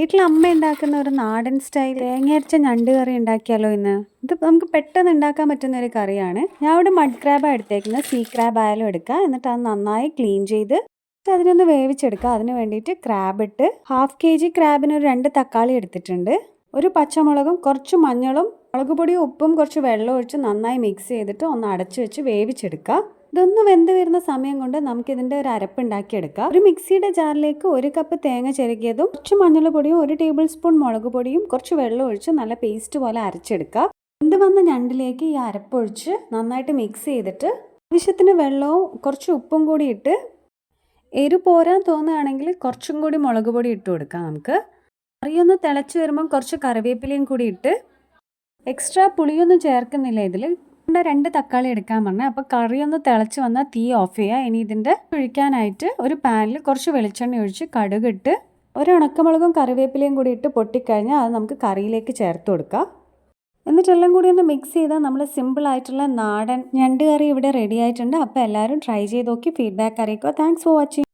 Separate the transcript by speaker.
Speaker 1: വീട്ടിൽ അമ്മ ഉണ്ടാക്കുന്ന ഒരു നാടൻ സ്റ്റൈൽ തേങ്ങ അരച്ച ഞണ്ട് കറി ഉണ്ടാക്കിയാലോ ഇന്ന്? ഇത് നമുക്ക് പെട്ടെന്ന് ഉണ്ടാക്കാൻ പറ്റുന്ന ഒരു കറിയാണ്. ഞാൻ ഇവിടെ മഡ് ക്രാബാണ് എടുത്തേക്കുന്നത്. സീ ക്രാബ് ആയാലും എടുക്കാം. എന്നിട്ട് അത് നന്നായി ക്ലീൻ ചെയ്ത് അതിനൊന്ന് വേവിച്ചെടുക്കുക. അതിന് വേണ്ടിയിട്ട് ക്രാബ് ഇട്ട് 1/2 kg ക്രാബിന് ഒരു 2 തക്കാളി എടുത്തിട്ടുണ്ട്. ഒരു പച്ചമുളകും കുറച്ച് മഞ്ഞളും മുളക് പൊടിയും ഉപ്പും കുറച്ച് വെള്ളം ഒഴിച്ച് നന്നായി മിക്സ് ചെയ്തിട്ട് ഒന്ന് അടച്ചു വെച്ച് വേവിച്ചെടുക്കുക. ഇതൊന്ന് വെന്ത് വരുന്ന സമയം കൊണ്ട് നമുക്ക് ഇതിൻ്റെ ഒരു അരപ്പുണ്ടാക്കിയെടുക്കാം. ഒരു മിക്സിയുടെ ജാറിലേക്ക് 1 കപ്പ് തേങ്ങ ചിരകിയതും കുറച്ച് മഞ്ഞൾപ്പൊടിയും 1 ടേബിൾ സ്പൂൺ മുളക് പൊടിയും കുറച്ച് വെള്ളം ഒഴിച്ച് നല്ല പേസ്റ്റ് പോലെ അരച്ചെടുക്കുക. വെന്ത് വന്ന ഞണ്ടിലേക്ക് ഈ അരപ്പൊഴിച്ച് നന്നായിട്ട് മിക്സ് ചെയ്തിട്ട് ആവശ്യത്തിന് വെള്ളവും കുറച്ച് ഉപ്പും കൂടി ഇട്ട് എരിവ് പോരാൻ തോന്നുകയാണെങ്കിൽ കുറച്ചും കൂടി മുളക് പൊടി ഇട്ട് കൊടുക്കാം. നമുക്ക് കറിയൊന്ന് തിളച്ച് വരുമ്പം കുറച്ച് കറിവേപ്പിലയും കൂടി ഇട്ട് എക്സ്ട്രാ പുളിയൊന്നും ചേർക്കുന്നില്ല ഇതിൽ. 2 തക്കാളി എടുക്കാൻ പറഞ്ഞത്. അപ്പോൾ കറിയൊന്ന് തിളച്ച് വന്നാൽ തീ ഓഫ് ചെയ്യുക. ഇനി ഇതിൻ്റെ ഒഴിക്കാനായിട്ട് ഒരു പാനിൽ കുറച്ച് വെളിച്ചെണ്ണ ഒഴിച്ച് കടുകിട്ട് ഒരു ഉണക്കമുളകും കറിവേപ്പിലയും കൂടി ഇട്ട് പൊട്ടിക്കഴിഞ്ഞാൽ അത് നമുക്ക് കറിയിലേക്ക് ചേർത്ത് കൊടുക്കാം. എന്നിട്ടെല്ലാം കൂടി ഒന്ന് മിക്സ് ചെയ്താൽ നമ്മൾ സിമ്പിളായിട്ടുള്ള നാടൻ ഞണ്ട് കറി ഇവിടെ റെഡി ആയിട്ടുണ്ട്. അപ്പോൾ എല്ലാവരും ട്രൈ ചെയ്ത് നോക്കി ഫീഡ്ബാക്ക് അറിയിക്കുക. Thanks for watching.